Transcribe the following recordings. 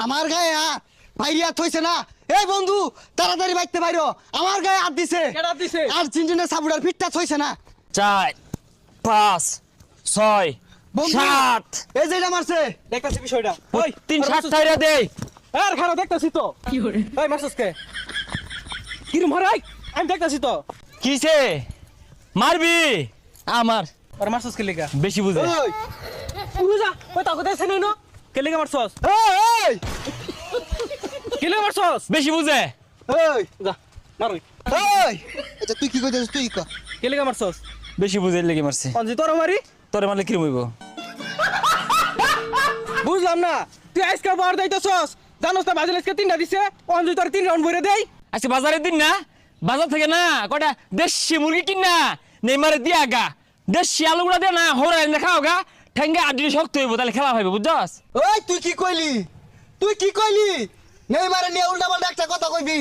আমার গায়ে ভাইয়া থইছে না। এই বন্ধু তাড়াতাড়ি বাইতে বাইরো, আমার গায়ে হাত দিছে। কেডা দিছে? আর চিনচিনের সাবুড়ার পিঠটা থইছে না। 4 5 6 বন্ধু 7 এই যে এটা মারছে। দেখতাছি বিষয়টা। ওই 3 7 টাইরা দে। আর খারাপ দেখতাছি তো। কি করে? ওই মারছস কে? কিরম হরাই? আমি দেখতাছি তো। কিসে মারবি আমার আর মারছস কে লিগা? বেশি বুঝে। ওই উড়ে যা। ওই তাকো দেছে নাই ন? কে লিগা মারছস? এই কে লিগা মারছস? বেশি বুঝে। এই যা মারুই। এই আচ্ছা তুই কি কইতেছিস? তুই ক। কে লিগা মারছস? বেশি বুঝে লেগে মারছে। অঞ্জি তোর মারি? তোরে মারলে কিরম হইব? বুঝলাম না। তুই আজকে বার দাইতেছস। জানোস না বাজারে আজকে 3টা দিছে। অঞ্জি তোর 3 রাউন্ড ভরে দেই। আজকে বাজারের দিন না, বাজার থেকে না কটা দেশি মুরগি কিনা নেইমারে দিয়া গা, দেশি আলুগুলা দে না হরা এনে খাও গা, ঠেঙ্গে আড্ডি শক্ত হইব, তাহলে খেলা হইব, বুঝছস? ওই তুই কি কইলি? তুই কি কইলি? নেইমারে নিয়ে উল্টা পাল্টা একটা কথা কইবি।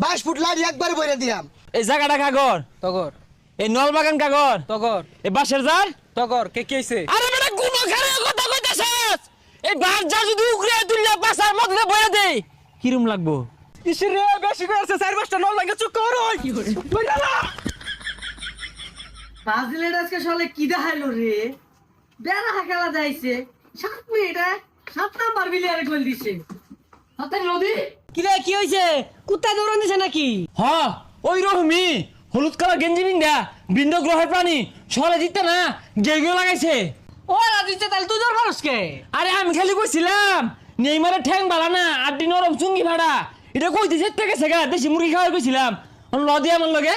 22 ফুট লাড়ি একবার বইরে দিয়াম। এই জায়গাটা কাগর, তগর এই নলবাগান কাগর, তগর এই বাঁশের জার। তগর কে কি হইছে? আরে বেটা গুনো খারে কথা কইতাছস? এই বাঁশ জার যদি উগরে তুললে পাছার মধ্যে বইরে দেই, কিরম লাগবো? ইসরে বেশি কইছে 4-5টা নল লাগে চুপ কর ওই। বইলা না। ব্রাজিলের আজকে সালে কি দেখাইলো রে? বেড়া খেলা যাইছে 7 মিনিটে 7 নাম্বার বিলিয়ারে গোল দিছে। হাতে নদী কি রে কি হইছে? কুত্তা দৌড়ান দিছে নাকি? হ ওই রকমই হলুদ কালার গেঞ্জি বিন্দা ভিন্ন গ্রহের প্রাণী সরে দিতে না গেগেও লাগাইছে। ও রাজিতে তাহলে তুই দৌড় পারস কে? আরে আমি খালি কইছিলাম নেইমারে ঠ্যাং বালা না আড্ডি নরম চুঙ্গি ভাড়া, এটা কইতে যেতে গেছে গা, দেশি মুরগি খাওয়াই কইছিলাম লদি আমার লগে।